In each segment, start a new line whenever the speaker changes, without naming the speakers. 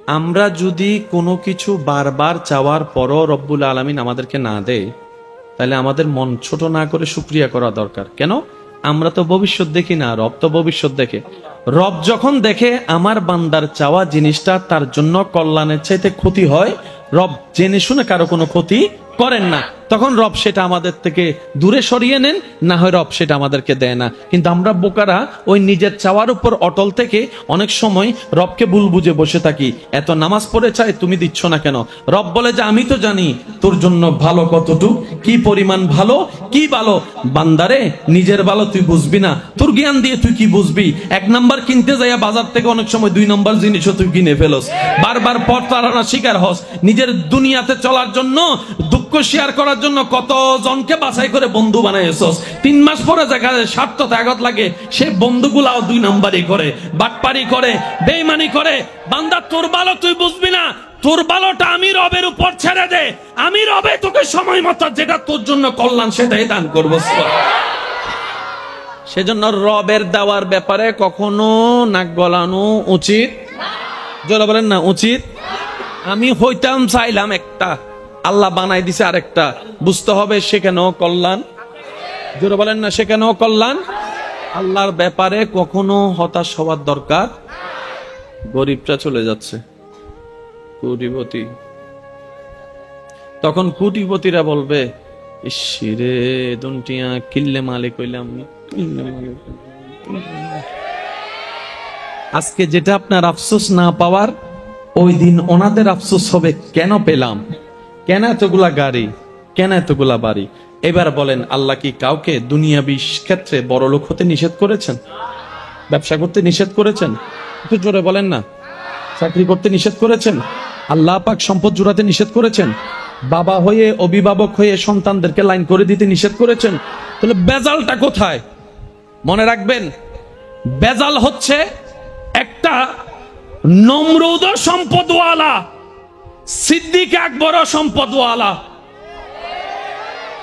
আমরা যদি কোনো কিছু বারবার চাওয়ার পরও রব্বুল আলামিন আমাদেরকে না দেয়, তাহলে আমাদের মন ছোট না করে শুকরিয়া করা দরকার। কেন? আমরা তো ভবিষ্যৎ দেখি না, রব তো ভবিষ্যৎ দেখে। রব যখন দেখে আমার বান্দার চাওয়া জিনিসটা তার জন্য কল্যাণের চাইতে ক্ষতি হয়, রব জেনে শুনে কারো কোনো ক্ষতি করেন না, তখন রব সেটা আমাদের থেকে দূরে সরিয়ে নেন, না হয় রব সেটা আমাদেরকে দেয় না। কিন্তু আমরা বোকারা ওই নিজের চাওয়ার উপর অটল থেকে অনেক সময় রবকে ভুল বুঝে বসে থাকি। এত নামাজ পড়ে চাই, তুমি দিচ্ছ না কেন? রব বলে যে আমি তো জানি তোর জন্য ভালো কতটুক, কি পরিমাণ ভালো, কি ভালো। বান্দারে, নিজের ভালো তুই বুঝবি না, তোর জ্ঞান দিয়ে তুই কি বুঝবি? 1 নাম্বার কিনতে যাইয়া বাজার থেকে অনেক সময় 2 নাম্বার জিনিসও তুই কিনে ফেলস, বারবার প্রতারণা শিকার হস। নিজের দুনিয়াতে চলার জন্য, দুঃখ শেয়ার করার জন্য কত জনকে বাছাই করে বন্ধু বানাইছস, 3 মাস পরে দেখা যায় স্বার্থ ত্যাগত লাগে, সে বন্ধুগুলাও 2 নাম্বারই করে, বাটপারি করে, বেঈমানি করে। বান্দা, তোর ভালো তুই বুঝবি না, তোর ভালোটা আমি রবের উপর ছেড়ে দে। আমি রবে তোকে সময় মতো যেটা তোর জন্য কল্যাণ সেটাই দান করবো। সেজন্য রবের দেওয়ার ব্যাপারে কখনো নাক গলানো উচিত, জোরে বলেন না, উচিত। আমি হইতাম চাইলাম একটা, আল্লাহ বানাই দিছে আরেকটা, বুঝতে হবে সেখানেও কল্যাণ, জোরে বলেন না, সেখানেও কল্যাণ। আল্লাহর ব্যাপারে কখনো হতাশ হওয়ার দরকার। গরিবটা চলে যাচ্ছে, কোটিপতি, তখন কোটিপতিরা বলবে, ইসরে দুনটিয়া কিল্লে মালিক হইলাম। আজকে যেটা আপনার আফসোস না পাওয়ার, ওই দিন ওনাদের আফসোস হবে কেন পেলাম, কেন এতগুলা গাড়ি, কেন এতগুলা বাড়ি। এবার বলেন, আল্লাহ কি কাউকে দুনিয়াবি ক্ষেত্রে বড় লোক হতে নিষেধ করেছেন? ব্যবসা করতে নিষেধ করেছেন? একটু জোরে বলেন না। চাকরি করতে নিষেধ করেছেন? আল্লাহ পাক সম্পদ জুড়াতে নিষেধ করেছেন? বাবা হয়ে, অভিভাবক হয়ে সন্তানদেরকে লাইন করে দিতে নিষেধ করেছেন? তাহলে বেজালটা কোথায়? মনে রাখবেন, বেজাল হচ্ছে একটা নমরুদ সম্পদওয়ালা, সিদ্দিক আকবর সম্পদওয়ালা।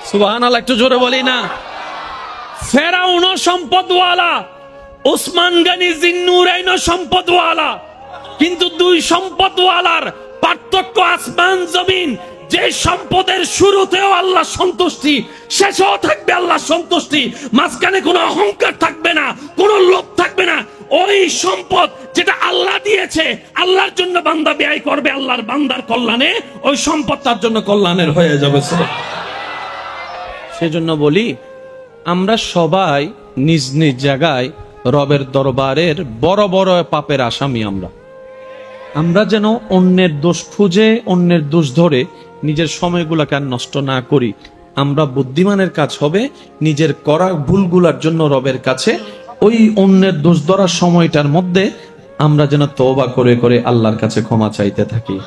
সুবহানাল্লাহ, একটু জোরে বলি না। ফেরাউন সম্পদওয়ালা, ওসমান গনি জিন্নুরাইন সম্পদওয়ালা। কিন্তু 2 সম্পদওয়ালার পার্থক্য আসমান জমিন। যে সম্পদের শুরুতেও আল্লাহ সন্তুষ্টি, শেষেও থাকবে আল্লাহ সন্তুষ্টি, মাঝখানে কোনো অহংকার থাকবে না, কোনো লোভ থাকবে না। ওই সম্পদ যেটা আল্লাহ দিয়েছে, আল্লাহর জন্য বান্দা ব্যয় করবে আল্লাহর বান্দার কল্যাণে, ওই সম্পদ তার জন্য কল্যাণের হয়ে যাবে। সেজন্য বলি, আমরা সবাই নিজ নিজ জায়গায় রবের দরবারের বড় বড় পাপের আসামি। আমরা যেন অন্যের দোষ খুঁজে, অন্যের দোষ ধরে নিজের সময়গুলোকে আর নষ্ট না করি। আমরা বুদ্ধিমানের কাজ হবে নিজের করা ভুলগুলার জন্য রবের কাছে ওই অন্যের দোষ ধরার সময়টার মধ্যে আমরা যেন তওবা করে করে আল্লাহর কাছে ক্ষমা চাইতে থাকি।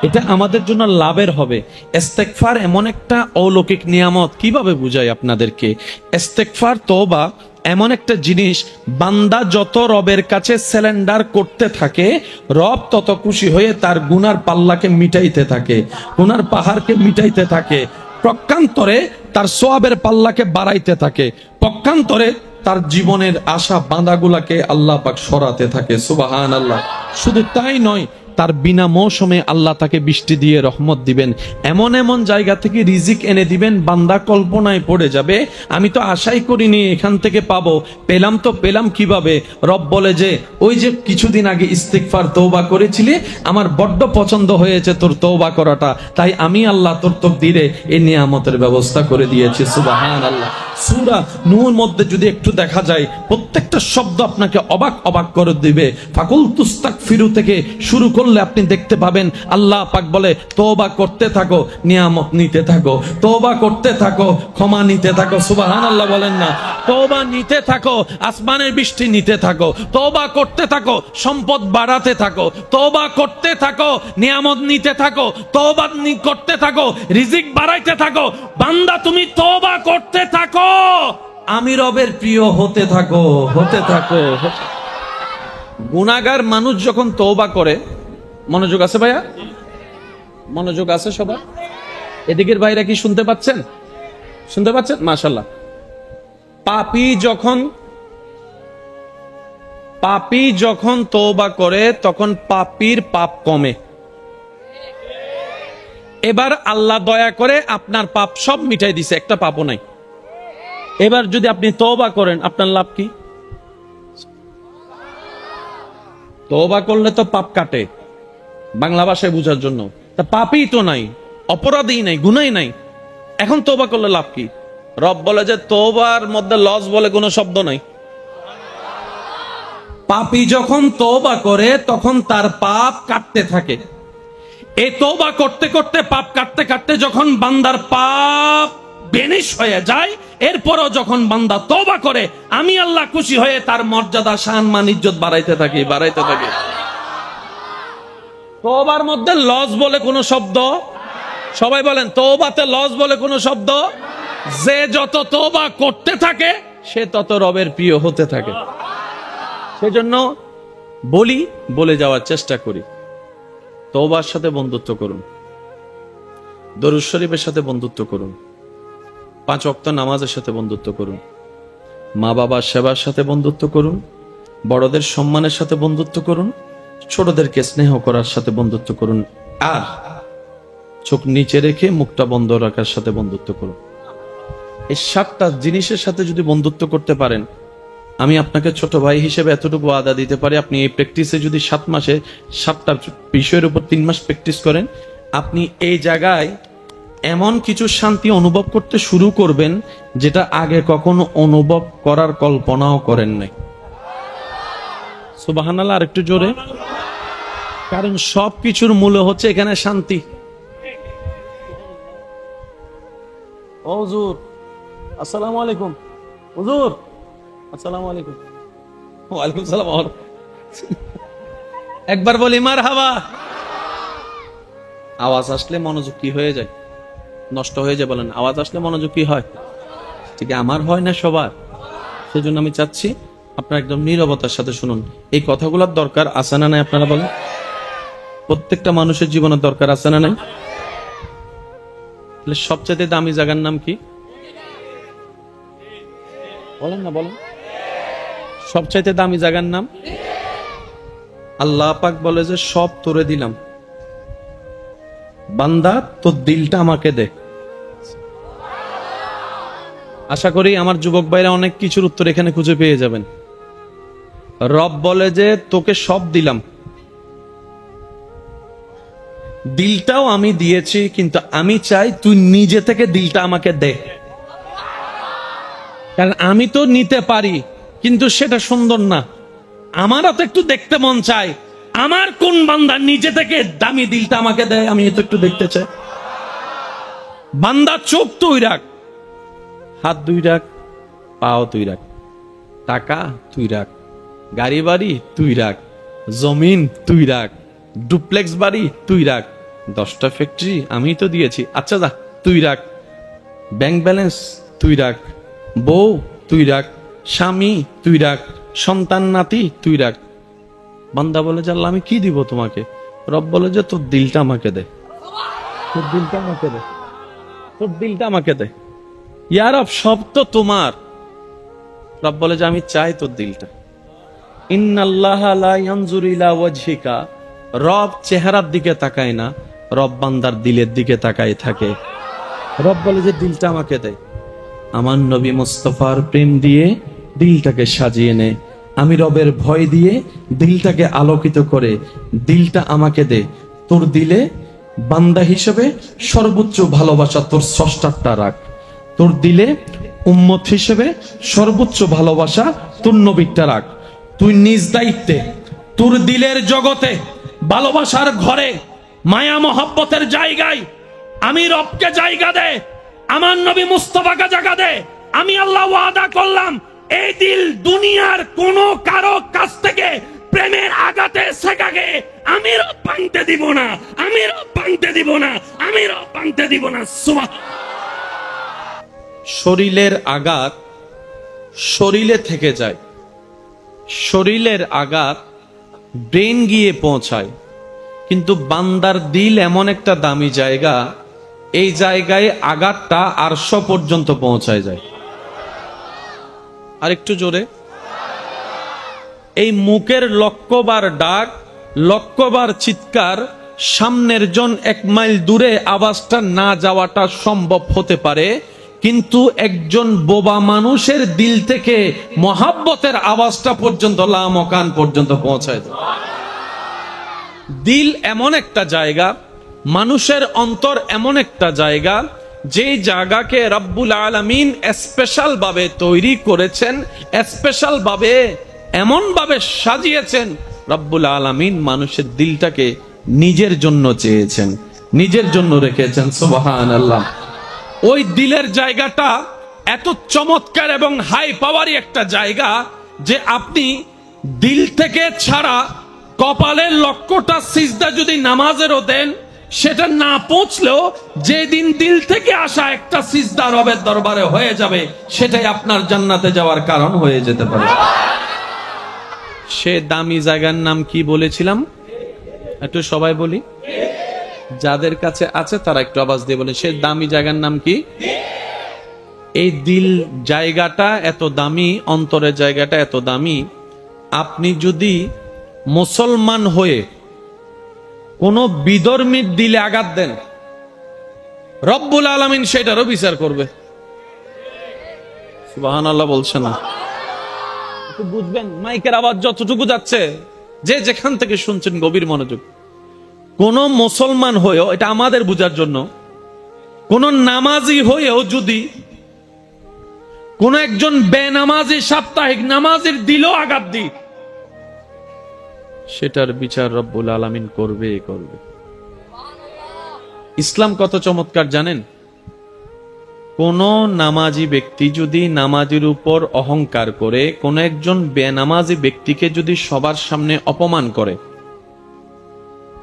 এটা আমাদের জন্য লাভের হবে। ইস্তেগফার এমন একটা অলৌকিক নিয়ামত, কিভাবে বুঝাই আপনাদেরকে। ইস্তেগফার, তওবা এমন একটা জিনিস, বান্দা যত রবের কাছে সারেন্ডার করতে থাকে, রব তত খুশি হয়ে তার গুনার পাল্লাকে মিটাইতে থাকে, গুনার পাহাড়কে মিটাইতে থাকে। প্রকান্তরে তার সওয়াবের পাল্লাকে বাড়াইতে থাকে, পক্ষান্তরে তার জীবনের আশা বাঁধাগুলাকে আল্লাহ পাক সরাতে থাকে। সুবহানাল্লাহ। শুধু তাই নয়, তার বিনা মৌসুমে আল্লাহ তাকে বৃষ্টি দিয়ে রহমত দিবেন, এমন এমন জায়গা থেকে রিজিক এনে দিবেন, বান্দা কল্পনায় পড়ে যাবে, আমি তো আশাই করিনি এখান থেকে পাবো, পেলাম তো পেলাম কিভাবে। রব বলে যে, ওই যে কিছুদিন আগে ইস্তিগফার তওবা করেছিলি, আমার বড্ড পছন্দ হয়েছে তোর তওবা করাটা, তাই আমি আল্লাহ তোর তাকদীরে এই নিয়ামতের ব্যবস্থা করে দিয়েছি। সুবহানাল্লাহ। সূরা নূর মধ্যে যদি একটু দেখা যায়, প্রত্যেকটা শব্দ আপনাকে অবাক অবাক করে দিবে। ফাকুল তুস্তাগফিরু থেকে শুরু করলে আপনি দেখতে পাবেন আল্লাহ পাক বলে, তওবা করতে থাকো, নিয়ামত নিতে থাকো, তওবা করতে থাকো, ক্ষমা নিতে থাকো। সুবহানাল্লাহ বলেন না। তওবা নিতে থাকো, আসমানের বৃষ্টি নিতে থাকো, তওবা করতে থাকো, সম্পদ বাড়াতে থাকো, তওবা করতে থাকো, নিয়ামত নিতে থাকো, তওবা করতে থাকো, রিজিক বাড়াইতে থাকো। বান্দা, তুমি তওবা করতে থাকো, আমি রবের প্রিয় হতে থাকো, হতে থাকো। গুনাহগার মানুষ যখন তওবা করে, মনোযোগ আছে ভাইয়া? মনোযোগ আছে সবার? এদিকের ভাইরা কি শুনতে পাচ্ছেন? শুনতে পাচ্ছেন? মাশাআল্লাহ। পাপী যখন পাপী যখন তওবা করে তখন পাপীর পাপ কমে। এবার আল্লাহ দয়া করে আপনার পাপ সব মিটাই দিছে, একটা পাপও নাই। এবার যদি আপনি তওবা করেন, আপনার লাভ কি? তওবা করলে তো পাপ কাটে, বাংলা ভাষায় বোঝার জন্য। তা পাপই তো নাই, অপরাধী নাই, গুনাই নাই, এখন তওবা করলে লাভ কি? রব বলে যে তওবার মধ্যে লস বলে কোনো শব্দ নাই। পাপী যখন তওবা করে তখন তার পাপ কাটতে থাকে। এই তওবা করতে করতে, পাপ কাটতে কাটতে যখন বান্দার পাপ বেনিশ হয়ে যায়, এরপরও যখন বান্দা তওবা করে, আমি আল্লাহ খুশি হয়ে তার মর্যাদা, সম্মান, ইজ্জত বাড়াইতে থাকি। তওবার মধ্যে লস বলে কোনো শব্দ, সবাই বলেন তওবাতে লস বলে কোনো শব্দ। যে যত তওবা করতে থাকে সে তত রবের প্রিয় হতে থাকে। সেজন্য বলে যাওয়ার চেষ্টা করি, তওবার সাথে বন্ধুত্ব করুন, দরুদ শরীফের সাথে বন্ধুত্ব করুন, 5 ওয়াক্ত নামাজের সাথে বন্ধুত্ব করুন, মা বাবার সেবার সাথে বন্ধুত্ব করুন, বড়দের সম্মানের সাথে বন্ধুত্ব করুন, ছোটদেরকে স্নেহ করার সাথে বন্ধুত্ব করুন, আর চোখ নিচে রেখে মুখটা বন্ধ রাখার সাথে বন্ধুত্ব করুন। এই 7টা জিনিসের সাথে যদি বন্ধুত্ব করতে পারেন, আমি আপনাকে ছোট ভাই হিসেবে এতটুকু ওয়াদা দিতে পারি, আপনি এই প্র্যাকটিসে যদি 7 মাসে 7টা বিষয়ের উপর 3 মাস প্র্যাকটিস করেন, আপনি এই জায়গায় এমন কিছু শান্তি অনুভব করতে শুরু করবেন যেটা আগে কখনো অনুভব করার কল্পনাও করেন নাই। সুবহানাল্লাহ, আর একটু জোরে। কারণ সবকিছুর মূল হচ্ছে এখানে শান্তি। ও হুজুর, আসসালামু আলাইকুম। হুজুর, আসসালামু আলাইকুম। ওয়ালাইকুম সালাম। একবার বলি মারহাবা। আওয়াজ আসলে মনোযোগ কি হয়ে যায়? নষ্ট হয়ে যায়। বলেন, আওয়াজ আসলে মনোযোগ কি হয়? ঠিক আমার হয় না সবার। সেজন্য আমি চাচ্ছি আপনারা একদম নীরবতার সাথে শুনুন। এই কথাগুলোর দরকার আছে না নাই? আপনারা বলেন, প্রত্যেকটা মানুষের জীবনের দরকার আছে না নাই? সবচেয়ে দামি জায়গার নাম কি? বলেন না, বলেন। সবচাইতে দামি জায়গার নাম? আল্লাহ পাক বলে যে সব তোরে দিলাম, বান্দা তোর দিলটা আমাকে দে। আশা করি আমার যুবক ভাইরা অনেক কিছুর উত্তর এখানে খুঁজে পেয়ে যাবেন। রব বলে যে তোকে সব দিলাম, দিলটাও আমি দিয়েছি, কিন্তু আমি চাই তুই নিজে থেকে দিলটা আমাকে দে। কারণ আমি তো নিতে পারি, কিন্তু সেটা সুন্দর না। আমারও তো একটু দেখতে মন চায়, আমার কোন বান্দা নিজে থেকে দামি দিলটা আমাকে দেয়, আমি তো একটু দেখতে চাই। বান্দা চোখ তুই রাখ, হাত দুই রাখ, পাও তুই রাখ, টাকা তুই রাখ, গাড়ি বাড়ি তুই রাখ, জমিন তুই রাখ, ডুপ্লেক্স বাড়ি তুই রাখ, 10টা ফ্যাক্টরি আমি তো দিয়েছি, আচ্ছা যা তুই রাখ, ব্যাংক ব্যালেন্স তুই রাখ, বউ তুই রাখ, স্বামী তুই রাখ, সন্তান নাতি তুই রাখ। বান্দা বলে যে আল্লাহ আমি কি দিব তোমাকে? রব বলে যে তোর দিলটা আমাকে দে, তোর দিলটা আমাকে দে, তোর দিলটা আমাকে দে। ইয়া রব, সব তো তোমার। রব বলে যে আমি চাই তোর দিলটা। ইন্নাল্লাহা লা ইয়ানজুরু ইলা ওয়াজহিকা, রব চেহারার দিকে তাকায় না, রব বান্দার দিলের দিকে তাকায় থাকে। রব বলে যে দিলটা আমাকে দে। আমার নবী মুস্তাফার প্রেম দিয়ে দিলটাকে সাজিয়ে নে, আমি রবের ভয় দিয়ে দিলটাকে আলোকিত করে দিলটা আমাকে দে। তোর দিলে বান্দা হিসেবে সর্বোচ্চ ভালোবাসা তোর স্রষ্টারটা রাখ, তোর দিলে উম্মত হিসেবে সর্বোচ্চ ভালোবাসা তোর নবীরটা রাখ। তুই নিজ দায়িত্বে তোর দিলের জগতে, ভালোবাসার ঘরে, মায়া মহব্বতের জায়গায় আমি রবকে জায়গা দে, আমার নবী মুস্তাফাকে জায়গা দে। আমি আল্লাহ ওয়াদা করলাম, এই দিল দুনিয়ার কোন কারো কাছ থেকে প্রেমের আঘাতে শেখাকে আমি রব ভাঙতে দিব না, আমি রব ভাঙতে দিব না, আমি রব ভাঙতে দিব না। শরীরের আঘাত শরীরে থেকে যায়, শরীরের আঘাত ব্রেন গিয়ে পৌঁছায়, কিন্তু বান্দার দিল এমন একটা দামি জায়গা, এই জায়গায় আঘাতটা আরশ পর্যন্ত পৌঁছায় যায়। আর একটু জোরে। এই মুখের লক্ষবার ডাক, লক্ষবার চিৎকার, সামনের জন 1 মাইল দূরে আওয়াজটা না যাওয়াটা সম্ভব হতে পারে, কিন্তু একজন বোবা মানুষের দিল থেকে মহাব্বতের আওয়াজটা পর্যন্ত লামকান পর্যন্ত পৌঁছায় দেয়। দিল এমন একটা জায়গা, মানুষের অন্তর এমন একটা জায়গা, যে জায়গাকে রব্বুল আলামিন স্পেশাল ভাবে তৈরি করেছেন, স্পেশাল ভাবে এমন ভাবে সাজিয়েছেন। রব্বুল আলামিন মানুষের দিলটাকে নিজের জন্য চেয়েছেন, নিজের জন্য রেখেছেন। সুবহানাল্লাহ। ওই দিলের জায়গাটা এত চমৎকার এবং হাই পাওয়ারি একটা জায়গা যে আপনি দিল থেকে ছাড়া কপালের লক্ষ্যটা সিজদা যদি নামাজেরও দেন, সেটা না পৌঁছলেও যেদিন দিল থেকে আসা একটা সিজদা রবের দরবারে হয়ে যাবে, সেটাই আপনার জান্নাতে যাওয়ার কারণ হয়ে যেতে পারে। সে দামি জায়গার নাম কি বলেছিলাম? একটু সবাই বলি, যাদের কাছে আছে তারা একটু আওয়াজ দিয়ে বলেন, সে দামি জায়গার নাম কি? এই দিল জায়গাটা এত দামি, অন্তরের জায়গাটা এত দামি। আপনি যদি মুসলমান হয়ে কোন বিধর্মীর দিলে আঘাত দেন, রব্বুল আলামিন সেটারও বিচার করবে। সুবহানাল্লাহ বলছে না? একটু বুঝবেন, মাইকের আওয়াজ যতটুকু যাচ্ছে, যে যেখান থেকে শুনছেন গভীর মনোযোগ। কোন মুসলমান হয়েও, এটা আমাদের বুঝার জন্য, কোন নামাজি হয়েও যদি কোন একজন বেনামাজি সাপ্তাহিক নামাজের দিলেও আঘাত দিই, সেটার বিচার রব্বুল আলামিন করবে করবে। ইসলাম কত চমৎকার জানেন? কোন নামাজি ব্যক্তি যদি নামাজের উপর অহংকার করে, কোন একজন বেনামাজি ব্যক্তিকে যদি সবার সামনে অপমান করে,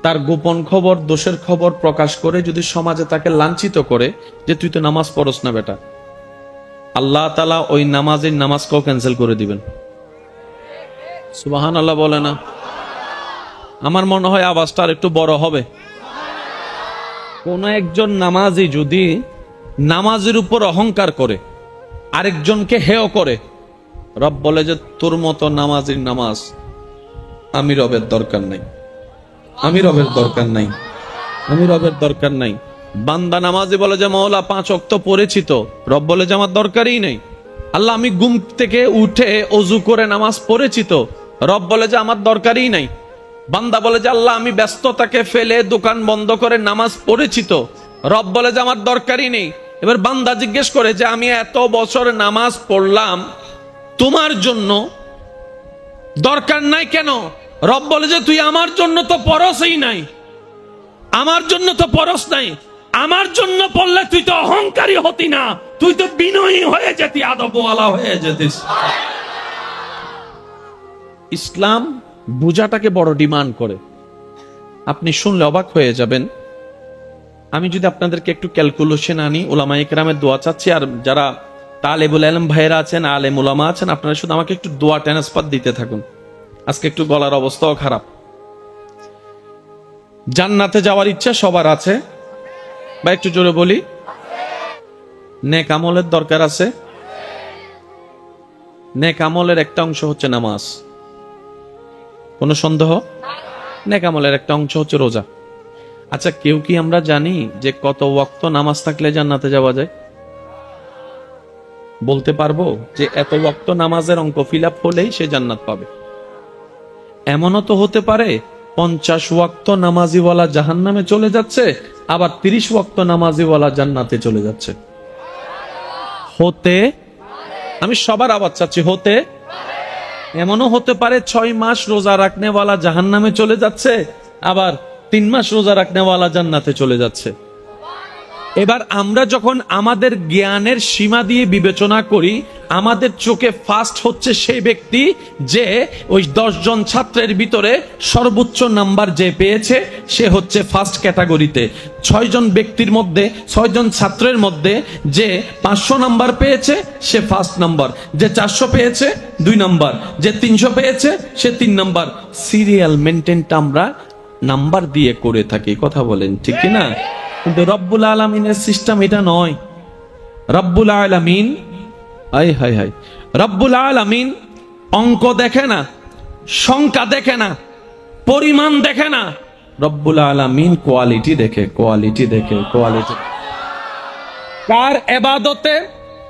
তার গোপন খবর, দোষের খবর প্রকাশ করে যদি সমাজে তাকে লাঞ্ছিত করে যে তুই তো নামাজ পড়স না বেটা, আল্লাহ তাআলা ওই নামাজকেও ক্যান্সেল করে দিবেন। সুবহানাল্লাহ বলে না? আমার মনে হয় আওয়াজটা আর একটু বড় হবে। কোন একজন নামাজি যদি নামাজের উপর অহংকার করে, আরেকজনকে হেয় করে, রব বলে যে তোর মতো নামাজির নামাজ আমি রবের দরকার নাই, আমি রবের দরকার নাই, আমি রবের দরকার নাই। বান্দা নামাজি বলে যে মওলা 5 ওয়াক্ত পড়েছি তো, রব বলে যে আমার দরকারই নেই। আল্লাহ আমি ঘুম থেকে উঠে ওযু করে নামাজ পড়েছি তো, রব বলে যে আমার দরকারই নাই। বান্দা বলে যে আল্লাহ আমি ব্যস্ততাকে ফেলে দোকান বন্ধ করে নামাজ পড়েছি তো, রব বলে যে আমার দরকারই নেই। এবার বান্দা জিজ্ঞেস করে যে আমি এত বছর নামাজ পড়লাম তোমার জন্য, দরকার নাই কেন? রব বলে যে তুই আমার জন্য তো পরশই নাই, আমার জন্য তো পরশ নাই। আমার জন্য পড়লে তুই তো অহংকারী হতি না, তুই তো বিনয়ী হয়ে যেতি, আদবওয়ালা হয়ে যেতিস। ইসলাম বুঝাটাকে বড় ডিমান্ড করে। আপনি শুনলে অবাক হয়ে যাবেন। আমি যদি আপনাদেরকে একটু ক্যালকুলেশন আনি, উলামায়ে কেরামের দোয়া চাচ্ছি, আর যারা তালেবুল ইলম ভাইরা আছেন, আলেম উলামা আছেন, আপনারা শুধু আমাকে একটু দোয়া ট্রান্সফার দিতে থাকুন। আজকে একটু গলার অবস্থাও খারাপ। জান্নাতে যাওয়ার ইচ্ছা সবার আছে বা একটু জোরে বলি, নেক আমলের দরকার আছে। নেক আমলের একটা অংশ হচ্ছে নামাজ, কোনো সন্দেহ? নেক আমলের একটা অংশ হচ্ছে রোজা। আচ্ছা, কেউ কি আমরা জানি যে কত ওয়াক্ত নামাজ থাকলে জান্নাতে যাওয়া যায়? বলতে পারবো যে এত ওয়াক্ত নামাজের অঙ্ক ফিল আপ হলেই সে জান্নাত পাবে? এমনও তো হতে পারে 50 ওয়াক্ত নামাজিওয়ালা জাহান্নামে চলে যাচ্ছে, আবার 30 ওয়াক্ত নামাজিওয়ালা জান্নাতে চলে যাচ্ছে। হতে, আমি সবার আওয়াজ চাচ্ছি, হতে। এমনও হতে পারে 6 মাস রোজা রাখনেওয়ালা জাহান্নামে চলে যাচ্ছে, আবার 3 মাস রোজা রাখনেওয়ালা জান্নাতে চলে যাচ্ছে। এবার আমরা যখন আমাদের জ্ঞানের সীমা দিয়ে বিবেচনা করি, আমাদের চোখে ফার্স্ট হচ্ছে সেই ব্যক্তি যে ওই 10 জন ছাত্রের ভিতরে সর্বোচ্চ নাম্বার যে পেয়েছে, সে হচ্ছে ফার্স্ট ক্যাটাগরিতে। 6 জন ব্যক্তির মধ্যে, 6 জন ছাত্রের মধ্যে যে 500 নাম্বার পেয়েছে সে ফার্স্ট নাম্বার, যে 400 পেয়েছে 2 নাম্বার, যে 300 পেয়েছে সে 3 নাম্বার। সিরিয়াল মেনটেনটা আমরা নাম্বার দিয়ে করে থাকি, কথা বলেন ঠিক কি না? কিন্তু রব্বুল আলামিনের সিস্টেম এটা নয়। রব্বুল আলামিন, আয় হায় হায়, রব্বুল আলামিন অঙ্ক দেখে না, সংখ্যা দেখে না, পরিমাণ দেখে না, রব্বুল আলামিন কোয়ালিটি দেখে, কোয়ালিটি দেখে, কোয়ালিটি। কার ইবাদতে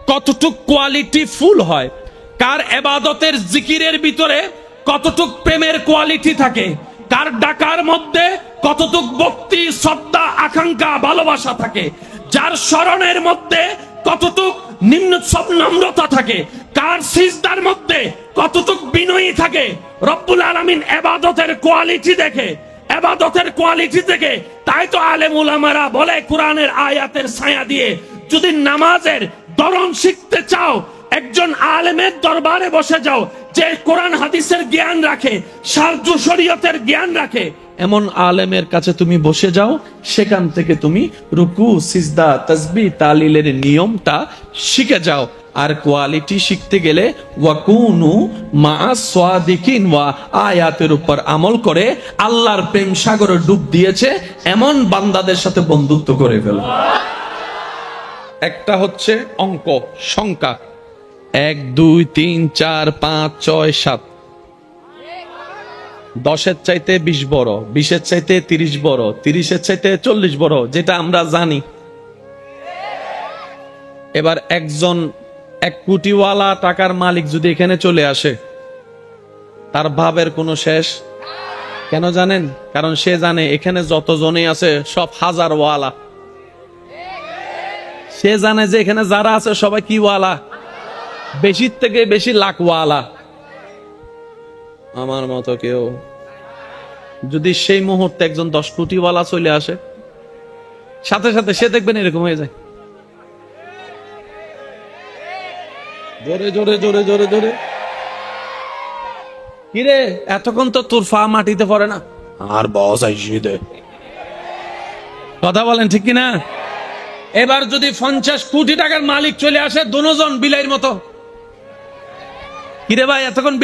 কতটুক কোয়ালিটি ফুল হয়, কার ইবাদতের জিকিরের ভিতরে কতটুক প্রেমের কোয়ালিটি থাকে, কার ডাকার মধ্যে কতটুক ভক্তি, শ্রদ্ধা, আকাঙ্ক্ষা, ভালোবাসা থাকে, যার স্মরণের মধ্যে কতটুক নম্রতা থাকে, কার সিজদার মধ্যে কতটুক বিনয়ী থাকে। রব্বুল আলামিন ইবাদতের কোয়ালিটি দেখে, ইবাদতের কোয়ালিটি দেখে। তাই তো আলেম উলামারা বলে কোরআনের আয়াতের ছায়া দিয়ে যদি নামাজের ধরন শিখতে চাও, একজন আলেমের দরবারে বসে যাও যে কোরআন হাদিসের জ্ঞান রাখে, শারঈ শরীয়তের জ্ঞান রাখে, এমন আলেমের কাছে তুমি বসে যাও। সেখান থেকে তুমি রুকু, সিজদা, তাসবিহ, তাহলিলের নিয়মটা শিখে যাও। আর কোয়ালিটি শিখতে গেলে ওয়াকুনু মা'আস সাদিকিন ওয়া আয়াতের উপর আমল করে আল্লাহর প্রেম সাগরে ডুব দিয়েছে এমন বান্দাদের সাথে বন্ধুত্ব করে ফেলো। একটা হচ্ছে অঙ্ক, সংখ্যা, 1 2 3 4 5 6 7। 10-এর চাইতে 20 বড়, 20-এর চাইতে 30 বড়, 30-এর চাইতে 40 বড়, যেটা আমরা জানি। এবার একজন 1 কোটিওয়ালা টাকার মালিক যদি এখানে চলে আসে, তার ভাবের কোনো শেষ। কেন জানেন? কারণ সে জানে এখানে যতজনই আছে সব হাজারওয়ালা। সে জানে যে এখানে যারা আছে সবাই কি ওয়ালা, বেশির থেকে বেশি লাখওয়ালা। আমার মতো কেউ যদি সেই মুহূর্তে একজন 10 কোটিওয়ালা চলে আসে, সাথে সাথে সে দেখবেন এরকম হয়ে যায়, জোরে জোরে জোরে জোরে জোরে, কিরে এতক্ষণ তো তোর ফা মাটিতে পড়ে না, আর বস আইসি দে। কথা বলেন ঠিক কিনা? এবার যদি 50 কোটি টাকার মালিক চলে আসে, দুজন বিলাইয়ের মতো, কিরে ভাই এতক্ষণ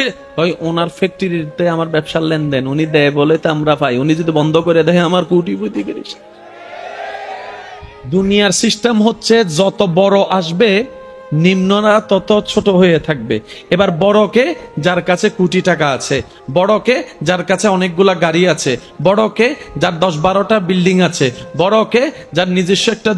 ওই ওনার ফ্যাক্টরিতে আমার ব্যবসার লেনদেন উনি দেয় বলে তো আমরা পাই, উনি যদি বন্ধ করে দেয় আমার কোটিপতি করিস। দুনিয়ার সিস্টেম হচ্ছে যত বড় আসবে নিম্নরা তত ছোট হয়ে থাকবে। এবার বড়কে যার কাছে কোটি টাকা আছে, বড়কে যার কাছে অনেকগুলা গাড়ি আছে, বড়কে যার 10-12টা বিল্ডিং আছে, বড়কে যার নিজস্ব একটা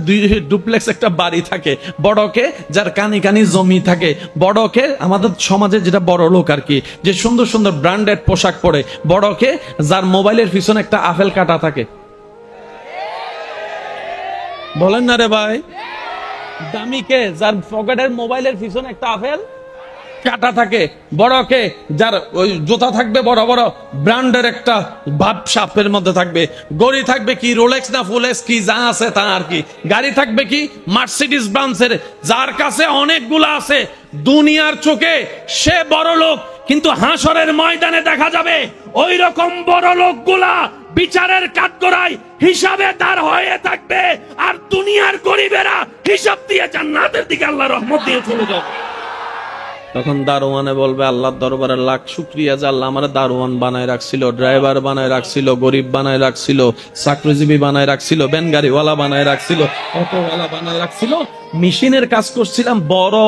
ডুপ্লেক্স একটা বাড়ি থাকে, বড়কে যার কানি কানি জমি থাকে, বড়কে আমাদের সমাজে যেটা বড় লোক আর কি, যে সুন্দর সুন্দর ব্র্যান্ডেড পোশাক পরে, বড়কে যার মোবাইলের পিছনে একটা আপেল কাটা থাকে। বলেন না রে ভাই? দামিকে যার পকেটের মোবাইলের পিছনে একটা আপেল কাটা থাকে, বড়কে যার ওই জুতা থাকবে বড় বড় ব্র্যান্ডের একটা ভাব সাপের মধ্যে থাকবে, গড়ি থাকবে কি রোলেক্স না ফুলেক্স কি যা আছে তা আর কি, গাড়ি থাকবে কি মার্সিডিজ ব্রান্ডের, যার কাছে অনেকগুলা আছে। দুনিয়ার চোখে সে বড় লোক, কিন্তু হাসরের ময়দানে দেখা যাবে ওই রকম বড় লোকগুলা বিচারের কাঠগড়ায় হিসাবে তার হয়ে থাকবে, আর দুনিয়ার গরিবেরা হিসাব দিয়ে জান্নাতের দিকে আল্লাহ রহমত দিয়ে চলে যাবে। তখন দারোয়ানে বলবে আল্লাহর দরবারে লাখ শুকরিয়া যে আল্লাহ আমার দারোয়ান বানায় রাখছিল, ড্রাইভার বানায় রাখছিল, গরিব বানায় রাখছিল, চাকরিজীবী বানায় রাখছিল, ভ্যান গাড়িওয়ালা বানায় রাখছিল, অটোওয়ালা বানায় রাখছিল, মেশিনের কাজ করছিলাম, বড়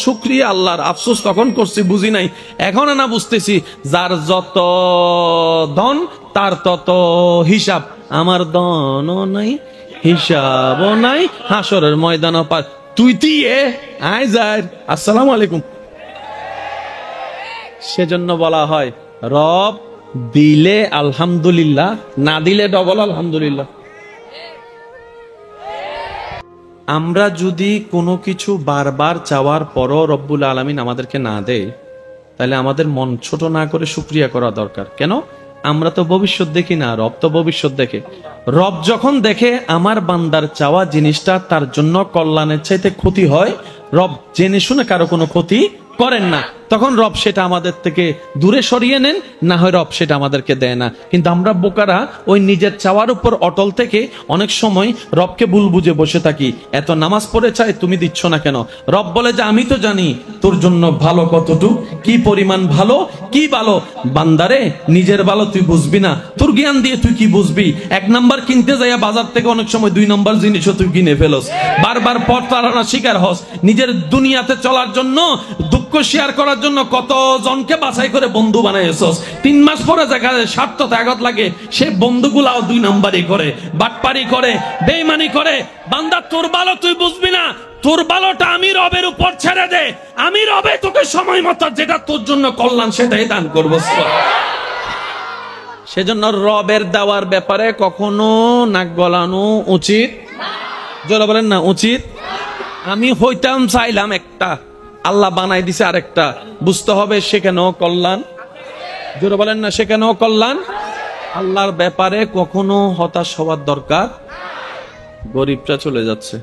শুকরিয়া আল্লাহর। আফসোস তখন করছি বুঝি নাই, এখন না বুঝতেছি যার যত ধন তার তত হিসাব। আমার ধনও নাই, হিসাবও নাই, হাসরের ময়দানও পার। তুই দিয়ে আয় যায়, আসসালামু আলাইকুম। সেজন্য বলা হয় রব দিলে আলহামদুলিল্লাহ, না দিলে ডবল আলহামদুলিল্লাহ। আমরা যদি কোনো কিছু বারবার চাওয়ার পরও রব্বুল আলামিন আমাদেরকে না দেয়, তাহলে আমাদের মন ছোট না করে শুকরিয়া করা দরকার। কেন? আমরা তো ভবিষ্যৎ দেখি না, রব তো ভবিষ্যৎ দেখে। রব যখন দেখে আমার বান্দার চাওয়া জিনিসটা তার জন্য কল্যাণের চাইতে ক্ষতি হয়, রব জেনে শুনে কারো কোনো ক্ষতি করেন না, তখন রব সেটা আমাদের থেকে দূরে সরিয়ে নেন, না হয় রব সেটা আমাদেরকে দেয় না। কিন্তু আমরা বোকারা ওই নিজের চাওয়ার উপর অটল থেকে অনেক সময় রবকে ভুল বুঝে বসে থাকি। এত নামাজ পড়ে চাই, তুমি দিচ্ছ না কেন? রব বলে যে আমি তো জানি তোর জন্য ভালো কতটুক, কি পরিমাণ ভালো, কি ভালো। বান্দারে নিজের ভালো তুই বুঝবি না, তোর জ্ঞান দিয়ে তুই কি বুঝবি? 1 নাম্বার কিনতে যাইয়া বাজার থেকে অনেক সময় 2 নাম্বার জিনিসও তুই কিনে ফেলস, বারবার পথ তাড়ানোর শিকার হস। নিজের দুনিয়াতে চলার জন্য দুঃখ শেয়ার করার জন্য কত জনকে বাছাই করে বন্ধু বানাইছস, 3 মাস পরে দেখা যায় স্বার্থ ত্যাগত লাগে, সে বন্ধুগুলাও 2 নাম্বারই করে, বাটপারি করে, বেঈমানি করে। বান্দা তোর ভালো তুই বুঝবি না, তোর ভালোটা আমি রবের উপর ছেড়ে দে, আমি রবে তোকে সময় মতো যেটা তোর জন্য কল্যাণ সেটাই দান করবো। সেজন্য রবের দেওয়ার ব্যাপারে কখনো নাক গলানো উচিত, জোরে বলেন না উচিত। আমি হইতাম চাইলাম একটা, আল্লাহ বানাই দিছে আরেকটা, বুঝতে হবে সেখানেও কল্যাণ, জোরে বলেন না সেখানেও কল্যাণ। আল্লাহর ব্যাপারে কখনো হতাশ হওয়ার দরকার। গরিবটা চলে যাচ্ছে,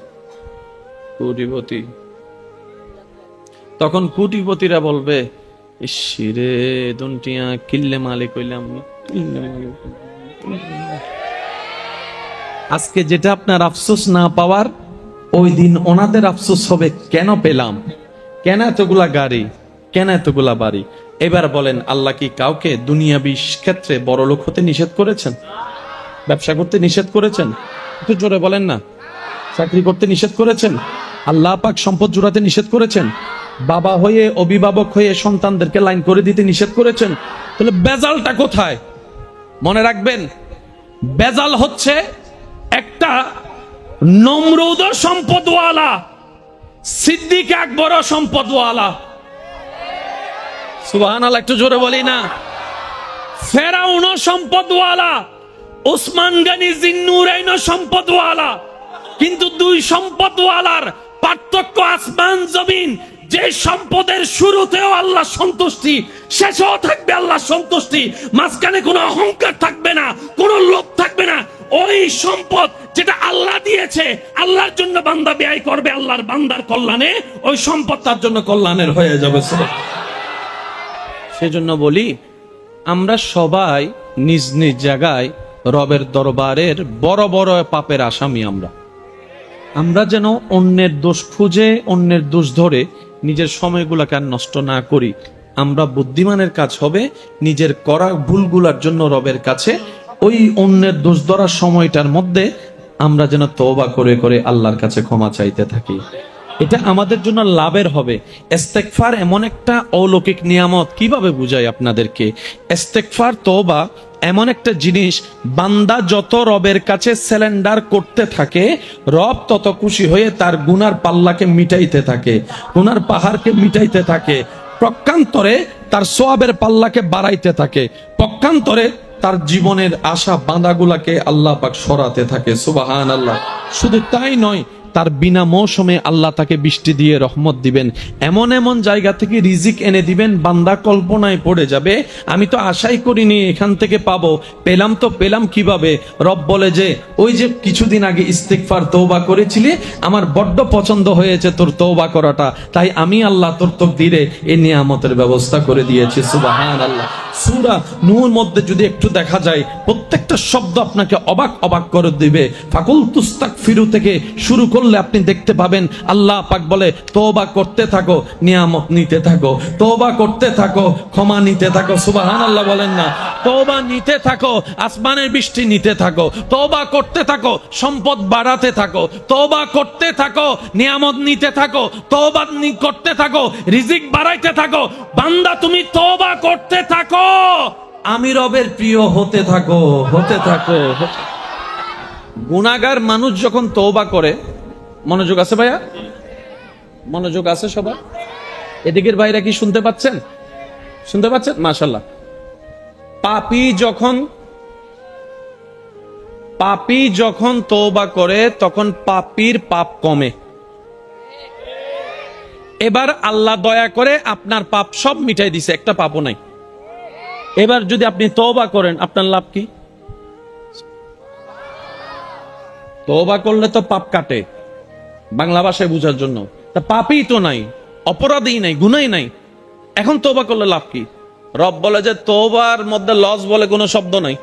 কোটিপতি, তখন কোটিপতিরা বলবে ইসিরে দুনটিয়া কিল্লে মালিক হইলাম। আজকে যেটা আপনার আফসোস না পাওয়ার, ওই দিন ওনাদের আফসোস হবে কেন পেলাম, কেন এতগুলা গাড়ি, কেন এতগুলা বাড়ি। এবার বলেন আল্লাহ কি কাউকে দুনিয়াবি ক্ষেত্রে বড় লোক হতে নিষেধ করেছেন? ব্যবসা করতে নিষেধ করেছেন? একটু জোরে বলেন না। চাকরি করতে নিষেধ করেছেন? আল্লাহ পাক সম্পদ জুড়াতে নিষেধ করেছেন? বাবা হয়ে অভিভাবক হয়ে সন্তানদেরকে লাইন করে দিতে নিষেধ করেছেন? তাহলে বেজালটা কোথায়? মনে রাখবেন, বেজাল হচ্ছে একটা নমরুদ সম্পদওয়ালা, সিদ্দিক আকবর সম্পদওয়ালা। সুবহানাল্লাহ, একটু জোরে বলি না। ফেরাউন সম্পদওয়ালা, ওসমান গনি জিন্নুরাইন সম্পদওয়ালা। কিন্তু 2 সম্পদওয়ালার পার্থক্য আসমান জমিন। যে সম্পদের শুরুতেও আল্লাহ সন্তুষ্টি, শেষেও থাকবে আল্লাহ সন্তুষ্টি, মাঝখানে কোনো অহংকার থাকবে না, কোনো লোভ থাকবে না। ওই সম্পদ যেটা আল্লাহ দিয়েছে, আল্লাহর জন্য বান্দা ব্যয় করবে আল্লাহর বান্দার কল্যাণে, ওই সম্পদ তার জন্য কল্যাণের হয়ে যাবে। সেজন্য বলি, আমরা সবাই নিজ নিজ জায়গায় রবের দরবারের বড় বড় পাপের আসামি। আমরা যেন অন্যের দোষ খুঁজে, অন্যের দোষ ধরে নিজের সময়গুলোকে আর নষ্ট না করি। আমরা বুদ্ধিমানের কাজ হবে নিজের করা ভুলগুলার জন্য রবের কাছে ওই অন্যের দোষ ধরার সময়টার মধ্যে আমরা যেন তওবা করে করে আল্লাহর কাছে ক্ষমা চাইতে থাকি। এটা আমাদের জন্য লাভের হবে। ইস্তেগফার এমন একটা অলৌকিক নিয়ামত, কিভাবে বুঝাই আপনাদেরকে। ইস্তেগফার, তওবা এমন একটা জিনিস, বান্দা যত রবের কাছে সারেন্ডার করতে থাকে, রব তত খুশি হয়ে তার গুনার পাল্লাকে মিটাইতে থাকে, গুনার পাহাড়কে মিটাইতে থাকে, প্রকান্তরে তার সওয়াবের পাল্লাকে বাড়াইতে থাকে, পক্ষান্তরে তার জীবনের আশা বাঁধাগুলাকে আল্লাহ পাক সরাতে থাকে। সুবহানাল্লাহ। শুধু তাই নয়, তার বিনা মৌসুমে আল্লাহ তাকে বৃষ্টি দিয়ে রহমত দিবেন, এমন এমন জায়গা থেকে রিজিক এনে দিবেন, বান্দা কল্পনায় পড়ে যাবে আমি তো আশাই করিনি এখান থেকে পাবো, পেলাম তো পেলাম কিভাবে। রব বলে যে ওই যে কিছুদিন আগে ইস্তিগফার তওবা করেছিলি, আমার বড্ড পছন্দ হয়েছে তোর তওবা করাটা, তাই আমি আল্লাহ তোর তাকদীরে এই নিয়ামতের ব্যবস্থা করে দিয়েছি। সুবহানাল্লাহ। সূরা নূর মধ্যে যদি একটু দেখা যায়, প্রত্যেকটা শব্দ আপনাকে অবাক অবাক করে দিবে। ফাকুল তুস্তাগফিরু থেকে শুরু করলে আপনি দেখতে পাবেন আল্লাহ পাক বলে তওবা করতে থাকো, নিয়ামত নিতে থাকো, তওবা করতে থাকো, ক্ষমা নিতে থাকো। সুবহানাল্লাহ বলেন না। তওবা নিতে থাকো, আসমানের বৃষ্টি নিতে থাকো, তওবা করতে থাকো, সম্পদ বাড়াতে থাকো, তওবা করতে থাকো, নিয়ামত নিতে থাকো, তওবা করতে থাকো, রিজিক বাড়াইতে থাকো। বান্দা তুমি তওবা করতে থাকো, আমি রবের প্রিয় হতে থাকো, হতে থাকো। গুনাহগার মানুষ যখন তওবা করে, মনোযোগ আছে ভাইয়া? মনোযোগ আছে সবার? এদিকের ভাইরা কি শুনতে পাচ্ছেন? শুনতে পাচ্ছেন? মাশাআল্লাহ। পাপী যখন তওবা করে তখন পাপীর পাপ কমে। এবার আল্লাহ দয়া করে আপনার পাপ সব মিটাই দিছে, একটা পাপও নাই। এবার যদি আপনি তওবা করেন, আপনার লাভ কি? তওবা করলে তো পাপ কাটে, বাংলা ভাষায় বোঝার জন্য। তা পাপই তো নাই, অপরাধই নাই, গুনাই নাই, এখন তওবা করলে লাভ কি? রব বলে যে তওবার মধ্যে লস বলে কোনো শব্দ নাই।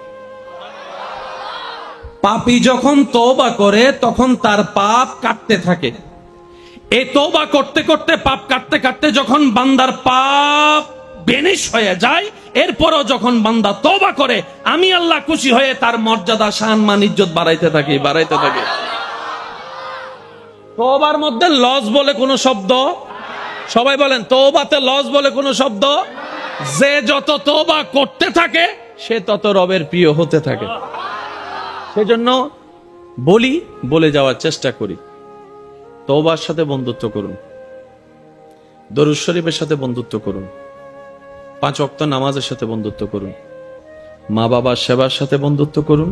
পাপী যখন তওবা করে তখন তার পাপ কাটতে থাকে। এই তওবা করতে করতে, পাপ কাটতে কাটতে যখন বান্দার পাপ বেনিশ হয়ে যায়, এরপরও যখন বান্দা তওবা করে, আমি আল্লাহ খুশি হয়ে তার মর্যাদা, শান, মান, ইজ্জত বাড়াইতে থাকি, বাড়াইতে থাকি। তওবার মধ্যে লস বলে কোনো শব্দ সবাই বলেন, তওবাতে লস বলে কোনো শব্দ? যে যত তওবা করতে থাকে সে তত রবের প্রিয় হতে থাকে। সেজন্য বলে যাওয়ার চেষ্টা করি, তওবার সাথে বন্ধুত্ব করুন, দরুদ শরীফের সাথে বন্ধুত্ব করুন, 5 ওয়াক্ত নামাজের সাথে বন্ধুত্ব করুন, মা বাবার সেবার সাথে বন্ধুত্ব করুন,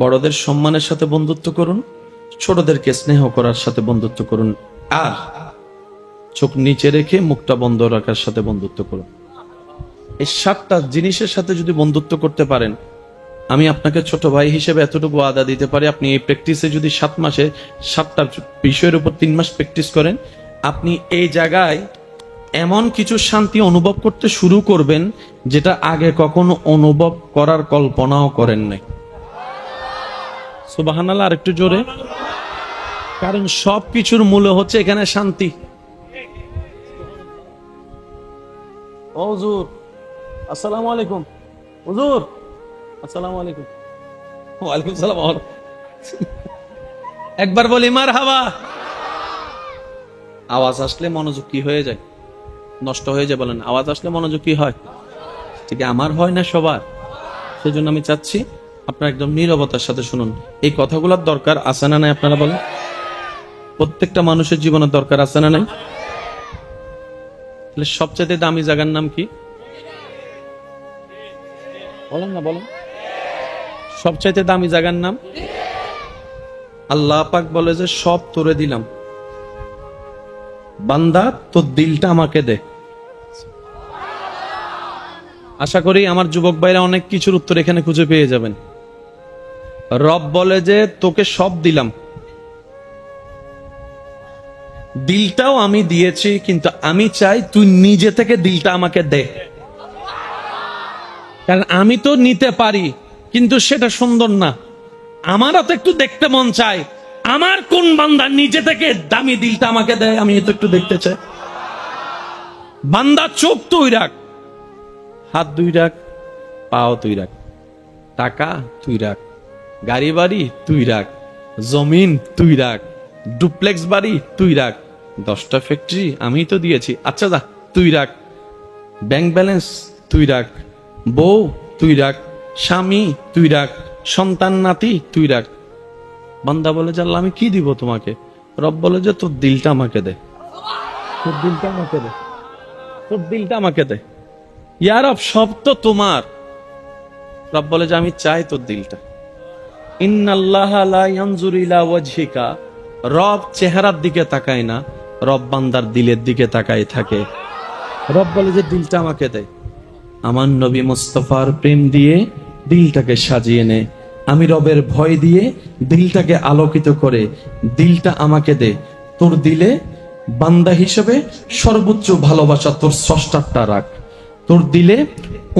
বড়দের সম্মানের সাথে বন্ধুত্ব করুন, ছোটদেরকে স্নেহ করার সাথে বন্ধুত্ব করুন, আর চোখ নিচে রেখে মুখটা বন্ধ রাখার সাথে বন্ধুত্ব করুন। এই 7টা জিনিসের সাথে যদি বন্ধুত্ব করতে পারেন, আমি আপনাকে ছোট ভাই হিসেবে এতটুকু ওয়াদা দিতে পারি, আপনি এই প্র্যাকটিসে যদি 7 মাসে 7টা বিষয়ের উপর 3 মাস প্র্যাকটিস করেন, আপনি এই জায়গায় এমন কিছু শান্তি অনুভব করতে শুরু করবেন যেটা আগে কখনো অনুভব করার কল্পনাও করেন নাই। সুবহানাল্লাহ, আর একটু জোরে। কারণ সবকিছুর মূল হচ্ছে এখানে শান্তি। ও হুজুর, আসসালামু আলাইকুম। হুজুর, আসসালামু আলাইকুম। ওয়ালাইকুম সালাম। একবার বলি মারহাবা। আওয়াজ আসলে মনোযোগ কি হয়ে যায়? নষ্ট হয়ে যায়। বলেন, আওয়াজ আসলে মনোযোগ কি হয়? ঠিক আমার হয় না সবার। সেজন্য আমি চাচ্ছি আপনারা একদম নীরবতার সাথে শুনুন। এই কথাগুলোর দরকার আছে না নাই? আপনারা বলেন, প্রত্যেকটা মানুষের জীবনের দরকার আছে না নাই? তাহলে সবচেয়ে দামি জায়গার নাম কি? বলেন না, বলেন। সবচাইতে দামি জায়গার নাম? আল্লাহ পাক বলে যে সব তোরে দিলাম, বান্দা তোর দিলটা আমাকে দে। আশা করি আমার যুবক ভাইরা অনেক কিছুর উত্তর এখানে খুঁজে পেয়ে যাবেন। রব বলে যে তোকে সব দিলাম, দিলটাও আমি দিয়েছি, কিন্তু আমি চাই তুই নিজে থেকে দিলটা আমাকে দে। কারণ আমি তো নিতে পারি, কিন্তু সেটা সুন্দর না। আমারও তো একটু দেখতে মন চায়, আমার কোন বান্দা নিজে থেকে দামি দিলটা আমাকে দেয়, আমি তো একটু দেখতে চাই। বান্দা চোখ তুই রাখ, হাত দুই রাখ, পাও তুই রাখ, টাকা তুই রাখ, গাড়ি বাড়ি তুই রাখ, জমিন তুই রাখ, ডুপ্লেক্স বাড়ি তুই রাখ, 10টা ফ্যাক্টরি আমি তো দিয়েছি, আচ্ছা যা তুই রাখ, ব্যাংক ব্যালেন্স তুই রাখ, বউ তুই রাখ, স্বামী তুই রাখ, সন্তান নাতি তুই রাখ। বান্দা বলে যে আল্লাহ আমি কি দিব তোমাকে? রব বলে যে তোর দিলটা আমাকে দে, তোর দিলটা আমাকে দে, তোর দিলটা আমাকে দে। ইয়া রব, সব তো তোমার। রব বলে যে আমি চাই তোর দিলটা। ইন্নাল্লাহা লা ইয়ানজুরু ইলা ওয়াজহিকা, রব চেহারার দিকে তাকায় না, রব বান্দার দিলের দিকে তাকায় থাকে। রব বলে যে দিলটা আমাকে দে। আমার নবী মুস্তাফার প্রেম দিয়ে দিলটাকে সাজিয়ে নে, আমি রবের ভয় দিয়ে দিলটাকে আলোকিত করে দিলটা আমাকে দে। তোর দিলে বান্দা হিসেবে সর্বোচ্চ ভালোবাসা তোর স্রষ্টারটা রাখ, তোর দিলে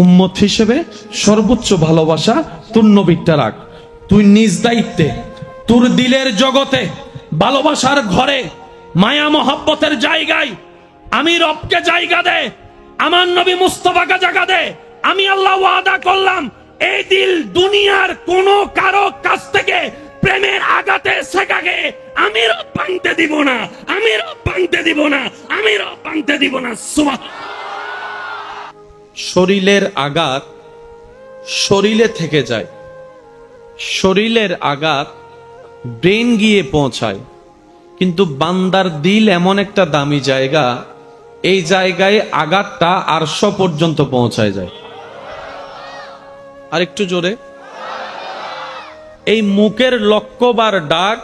উম্মত হিসেবে সর্বোচ্চ ভালোবাসা তোর নবীরটা রাখ। তুই নিজ দায়িত্বে তোর দিলের জগতে, ভালোবাসার ঘরে, মায়া মহব্বতের জায়গায় আমি রবকে জায়গা দে, আমার নবী মুস্তাফাকে জায়গা দে। আমি আল্লাহ ওয়াদা করলাম, এই দিল দুনিয়ার কোন কারো কাছ থেকে প্রেমের আঘাতে শেখাকে আমি রব ভাঙতে দিব না, আমি রব ভাঙতে দিব না, আমি রব ভাঙতে দিব না। শরীরের আঘাত শরীরে থেকে যায়, শরীরের আঘাত ব্রেন গিয়ে পৌঁছায়, কিন্তু বান্দার দিল এমন একটা দামি জায়গা, এই জায়গায় আঘাতটা আরশ পর্যন্ত পৌঁছায় যায়। আর একটু জোরে। এই মুখের লক্ষবার ডাক,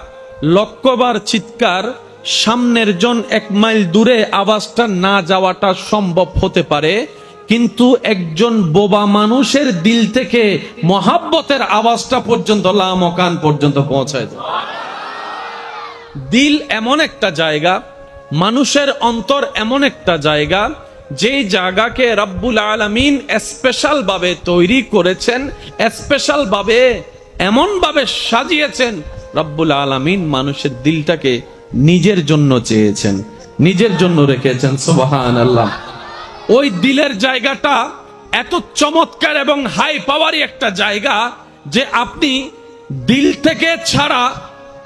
লক্ষবার চিৎকার, সামনের জন 1 মাইল দূরে আওয়াজটা না যাওয়াটা সম্ভব হতে পারে, কিন্তু একজন বোবা মানুষের দিল থেকে মহাব্বতের আওয়াজটা পর্যন্ত লামকান পর্যন্ত পৌঁছায় যায়। দিল এমন একটা জায়গা, মানুষের অন্তর এমন একটা জায়গা, যে জায়গাকে রব্বুল আলামিন স্পেশাল ভাবে তৈরি করেছেন, স্পেশাল ভাবে এমন ভাবে সাজিয়েছেন। রব্বুল আলামিন মানুষের দিলটাকে নিজের জন্য চেয়েছেন, নিজের জন্য রেখেছেন। সুবহানাল্লাহ। ওই দিলের জায়গাটা এত চমৎকার এবং হাই পাওয়ারি একটা জায়গা যে আপনি দিল থেকে ছাড়া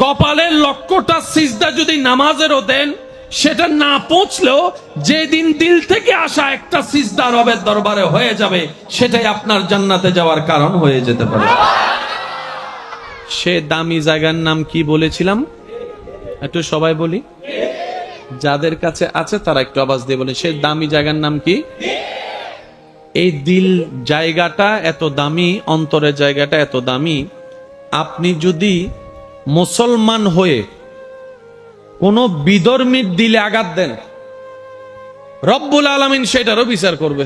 কপালের লক্ষ্যটা সিজদা যদি নামাজেরও দেন, সেটা না পৌঁছলেও যেদিন দিল থেকে আসা একটা সিজদা রবের দরবারে হয়ে যাবে, সেটাই আপনার জান্নাতে যাওয়ার কারণ হয়ে যেতে পারে। সে দামি জায়গার নাম কি বলেছিলাম? একটু সবাই বলি, যাদের কাছে আছে তারা একটু আওয়াজ দিয়ে বলে, সে দামি জায়গার নাম কি? এই দিল জায়গাটা এত দামি, অন্তরের জায়গাটা এত দামি। আপনি যদি মুসলমান হয়ে কোন বিধর্মীর দিলে আঘাত দেন, রব্বুল আলামিন সেটারও বিচার করবে।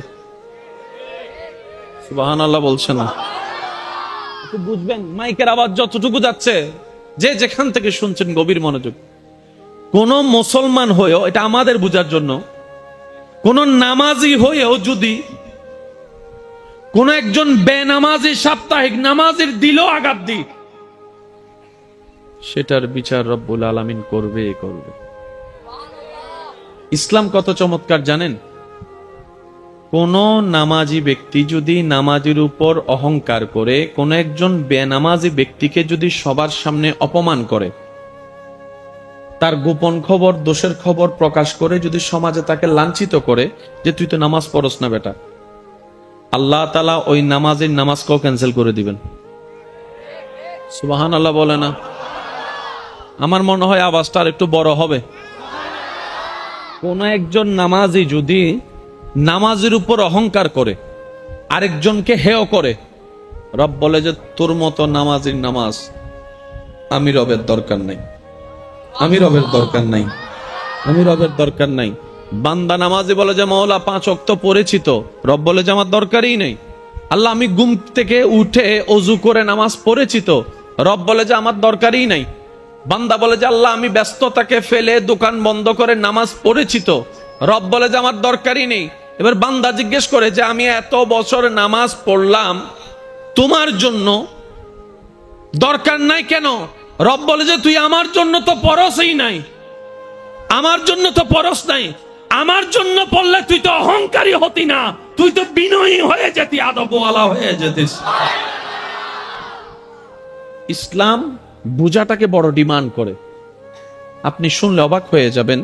সুবহানাল্লাহ বলছে না? বুঝবেন, মাইকের আওয়াজ যতটুকু যাচ্ছে, যে যেখান থেকে শুনছেন গভীর মনোযোগ। কোন মুসলমান হয়েও, এটা আমাদের বুঝার জন্য, কোন নামাজি হয়েও যদি কোন একজন বেনামাজি সাপ্তাহিক নামাজের দিলেও আঘাত দি, সেটার বিচার রব্বুল আলামিন করবে। ইসলাম কত চমৎকার জানেন? কোন নামাজি ব্যক্তি যদি নামাজের উপর অহংকার করে, কোন একজন বেনামাজি ব্যক্তিকে যদি সবার সামনে অপমান করে, তার গোপন খবর, দোষের খবর প্রকাশ করে যদি সমাজে তাকে লাঞ্ছিত করে যে তুই তো নামাজ পড়স না বেটা, আল্লাহ তাআলা ওই নামাজকেও ক্যান্সেল করে দিবেন। সুবহানাল্লাহ বলে না? আমার মনে হয় আওয়াজটা আর একটু বড় হবে। কোন একজন নামাজি যদি নামাজের উপর অহংকার করে, আরেকজনকে হেয় করে, রব বলে যে তোর মতো নামাজির নামাজ আমি রবের দরকার নাই, আমি রবের দরকার নাই, আমি রবের দরকার নাই। বান্দা নামাজি বলে যে মওলা 5 ওয়াক্ত পড়েছি তো, রব বলে যে আমার দরকারই নেই। আল্লাহ আমি ঘুম থেকে উঠে ওযু করে নামাজ পড়েছি তো, রব বলে যে আমার দরকারই নাই। বান্দা বলে যে আল্লাহ আমি ব্যস্ততাকে ফেলে দোকান বন্ধ করে নামাজ পড়েছি তো, রব বলে যে আমার দরকারই নেই। এবার বান্দা জিজ্ঞেস করে যে আমি এত বছর নামাজ পড়লাম তোমার জন্য, দরকার নাই কেন? রব বলে যে তুই আমার জন্য তো পরশই নাই, আমার জন্য তো পরশ নাই। আমার জন্য পড়লে তুই তো অহংকারী হতি না, তুই তো বিনয়ী হয়ে যেতি, আদবওয়ালা হয়ে যেতিস। ইসলাম বুঝাটাকে বড় ডিমান্ড করে। আপনি শুনলে অবাক হয়ে যাবেন।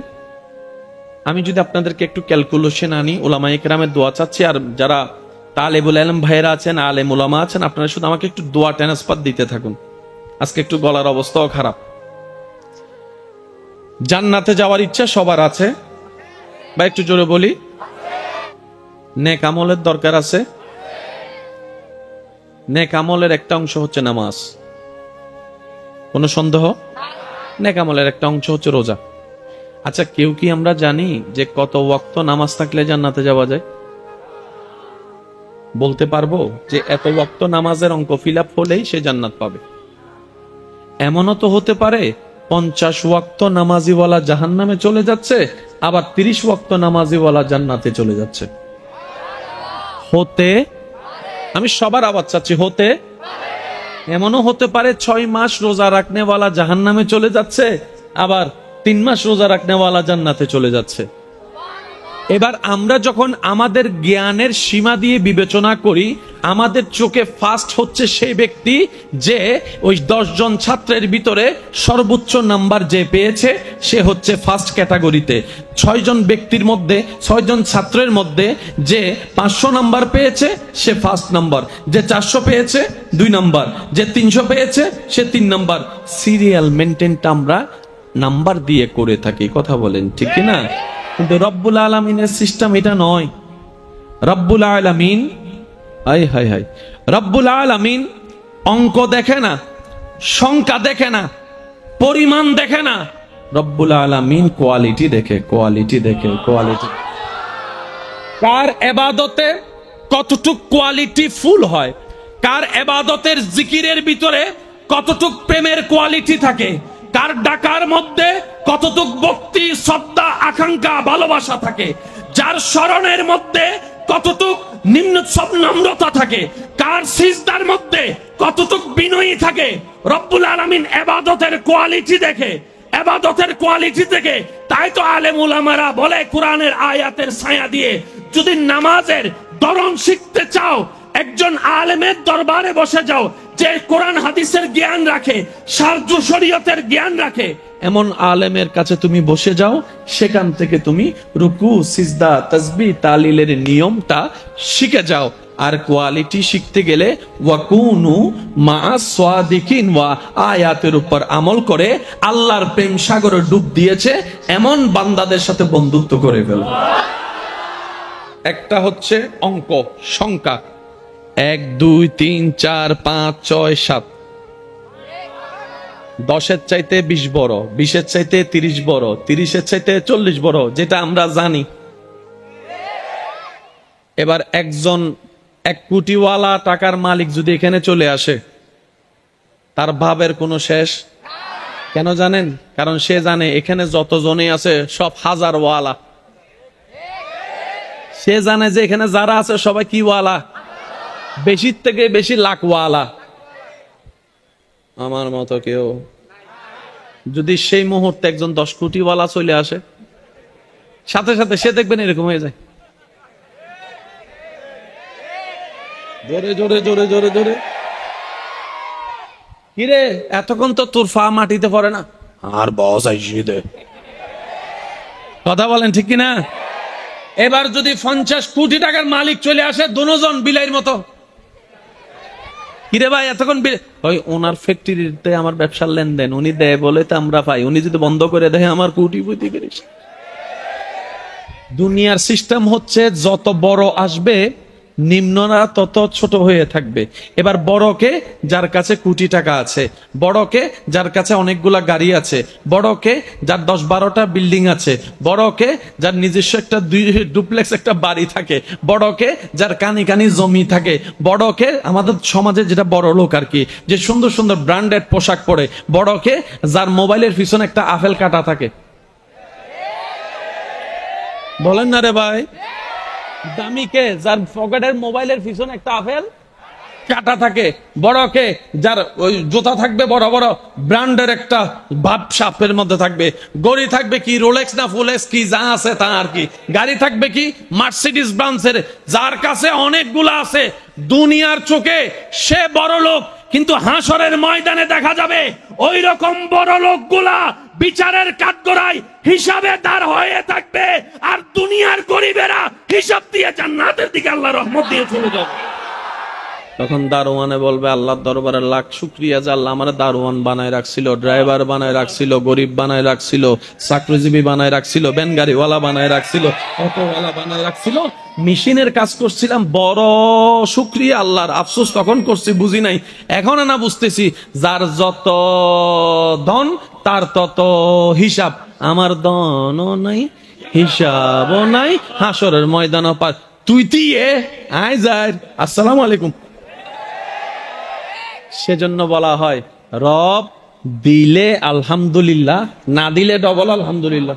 আমি যদি আপনাদেরকে একটু ক্যালকুলেশন আনি, উলামায়ে কেরামের দোয়া চাচ্ছি, আর যারা তালেবুল ইলম ভাইরা আছেন, আলেম উলামা আছেন, আপনারা শুধু আমাকে একটু দোয়া ট্রান্সফার দিতে থাকুন। আজকে একটু গলার অবস্থাও খারাপ। জান্নাতে যাওয়ার ইচ্ছা সবার আছে বা একটু জোরে বলি, নেক আমলের দরকার আছে। নেক আমলের একটা অংশ হচ্ছে নামাজ, কোনো সন্দেহ? নেক আমলের একটা অংশ হচ্ছে রোজা। আচ্ছা, কেউ কি আমরা জানি যে কত ওয়াক্ত নামাজ থাকলে জান্নাতে যাওয়া যায়? বলতে পারবো যে এত ওয়াক্ত নামাজের অঙ্ক ফিল আপ হলেই সে জান্নাত পাবে? এমনও তো হতে পারে 50 ওয়াক্ত নামাজিওয়ালা জাহান্নামে চলে যাচ্ছে, আবার 30 ওয়াক্ত নামাজিওয়ালা জান্নাতে চলে যাচ্ছে। হতে, আমি সবার আওয়াজ চাচ্ছি, হতে। এমনও হতে পারে 6 মাস রোজা রাখনেওয়ালা জাহান্নামে চলে যাচ্ছে, আবার 3 মাস রোজা রাখনেওয়ালা জান্নাতে চলে যাচ্ছে। এবার আমরা যখন আমাদের জ্ঞানের সীমা দিয়ে বিবেচনা করি, আমাদের চোখে ফার্স্ট হচ্ছে সেই ব্যক্তি যে ওই 10 জন ছাত্রের ভিতরে সর্বোচ্চ নাম্বার যে পেয়েছে, সে হচ্ছে ফার্স্ট ক্যাটাগরিতে। 6 জন ব্যক্তির মধ্যে, 6 জন ছাত্রের মধ্যে যে 500 নাম্বার পেয়েছে সে ফার্স্ট নাম্বার, যে 400 পেয়েছে 2 নাম্বার, যে 300 পেয়েছে সে 3 নাম্বার। সিরিয়াল মেনটেনটা আমরা নাম্বার দিয়ে করে থাকি, কথা বলেন ঠিক কি না? কিন্তু রব্বুল আলামিনের সিস্টেম এটা নয়। রব্বুল আলামিন, হায় হায় হায়, রব্বুল আলামিন অঙ্ক দেখে না, সংখ্যা দেখে না, পরিমাণ দেখে না। রব্বুল আলামিন কোয়ালিটি দেখে, কোয়ালিটি দেখে, কোয়ালিটি। কার ইবাদতে কতটুক কোয়ালিটি ফুল হয়, কার ইবাদতের জিকিরের ভিতরে কতটুক প্রেমের কোয়ালিটি থাকে, কার ডাকার মধ্যে কতটুক ভক্তি, শ্রদ্ধা, আকাঙ্ক্ষা, ভালোবাসা থাকে, যার স্মরণের মধ্যে কতটুক নম্রতা থাকে, কার সিজদার মধ্যে কতটুক বিনয়ী থাকে। রব্বুল আলামিন ইবাদতের কোয়ালিটি দেখে, ইবাদতের কোয়ালিটি দেখে। তাই তো আলেম উলামারা বলে, কোরআনের আয়াতের ছায়া দিয়ে যদি নামাজের ধরন শিখতে চাও, একজন আলেমের দরবারে বসে যাও, যে কোরআন হাদিসের জ্ঞান রাখে, শারঈ শরীয়তের জ্ঞান রাখে, এমন আলেমের কাছে তুমি বসে যাও, সেখান থেকে তুমি রুকু, সিজদা, তাসবিহ, তাহলিলের নিয়মটা শিখে যাও। আর কোয়ালিটি শিখতে গেলে ওয়াকুনু মা'আস সাদিকিন ওয়া আয়াতের উপর আমল করে আল্লাহর প্রেম সাগরে ডুব দিয়েছে এমন বান্দাদের সাথে বন্ধুত্ব করে ফেলো। একটা হচ্ছে অঙ্ক, সংখ্যা, 1 2 3 4 5 6 7, 10-এর চাইতে 20 বড়, 20-এর চাইতে 30 বড়, 30-এর চাইতে 40 বড়, যেটা আমরা জানি। এবার একজন 1 কোটিওয়ালা টাকার মালিক যদি এখানে চলে আসে, তার ভাবের কোনো শেষ। কেন জানেন? কারণ সে জানে এখানে যতজনই আছে সব হাজারওয়ালা। সে জানে যে এখানে যারা আছে সবাই কি ওয়ালা, বেশির থেকে বেশি লাখওয়ালা। আমার মতো কেউ যদি সেই মুহূর্তে একজন 10 কোটিওয়ালা চলে আসে, সাথে সাথে সে দেখবেন এরকম হয়ে যায়। জোরে জোরে জোরে জোরে জোরে, কিরে এতক্ষণ তো তোর ফা মাটিতে পড়ে না, আর বস আইসি দে। কথা বলেন ঠিক কিনা? এবার যদি 50 কোটি টাকার মালিক চলে আসে, দুজন বিলাইয়ের মতো, কিরে ভাই এতক্ষণ ওই ওনার ফ্যাক্টরিতে আমার ব্যবসার লেনদেন, উনি দেয় বলে তো আমরা পাই, উনি যদি বন্ধ করে দেয় আমার কোটিপতি করিস। দুনিয়ার সিস্টেম হচ্ছে যত বড় আসবে নিম্নরা তত ছোট হয়ে থাকবে। এবার বড়কে যার কাছে কোটি টাকা আছে, বড়কে যার কাছে অনেকগুলা গাড়ি আছে, বড়কে যার 10-12টা বিল্ডিং আছে, বড়কে যার নিজস্ব একটা ডুপ্লেক্স একটা বাড়ি থাকে, বড়কে যার কানি কানি জমি থাকে, বড়কে আমাদের সমাজে যেটা বড় লোক আর কি, যে সুন্দর সুন্দর ব্র্যান্ডেড পোশাক পরে, বড়কে যার মোবাইলের পিছনে একটা আপেল কাটা থাকে। বলেন না রে ভাই? দামিকে যার পকেটের মোবাইলের পিছনে একটা আপেল কাটা থাকে, বড়কে যার ওই জুতা থাকবে বড় বড় ব্র্যান্ডের একটা ভাব সাপের মধ্যে থাকবে, গড়ি থাকবে কি রোলেক্স না ফুলেক্স কি যা আছে তা আর কি, গাড়ি থাকবে কি মার্সিডিজ ব্রান্ডের, যার কাছে অনেকগুলা আছে। দুনিয়ার চোখে সে বড় লোক, কিন্তু হাসরের ময়দানে দেখা যাবে ওই রকম বড় লোকগুলা বিচারের কাঠগড়ায় হিসাবে দাঁড় হয়ে থাকবে, আর দুনিয়ার গরিবেরা হিসাব দিয়ে জান্নাতের দিকে আল্লাহ রহমত দিয়ে চলে যাবে। তখন দারোয়ানে বলবে আল্লাহর দরবারে লাখ শুকরিয়া যে আল্লাহ আমার দারোয়ান বানায় রাখছিল, ড্রাইভার বানায় রাখছিল, গরিব বানায় রাখছিল, চাকরিজীবী বানায় রাখছিল, ভ্যান গাড়িওয়ালা বানায় রাখছিল, অটোওয়ালা বানায় রাখছিল, মেশিনের কাজ করছিলাম, বড় শুকরিয়া আল্লাহর। আফসোস তখন করছি, বুঝি নাই, এখন না বুঝতেছি। যার যত ধন তার তত হিসাব, আমার ধনও নাই হিসাবও নাই, হাসরের ময়দানও পার। তুই দিয়ে আয় যায়, আসসালামু আলাইকুম। সেজন্য বলা হয় রব দিলে আলহামদুলিল্লাহ, না দিলে ডবল আলহামদুলিল্লাহ।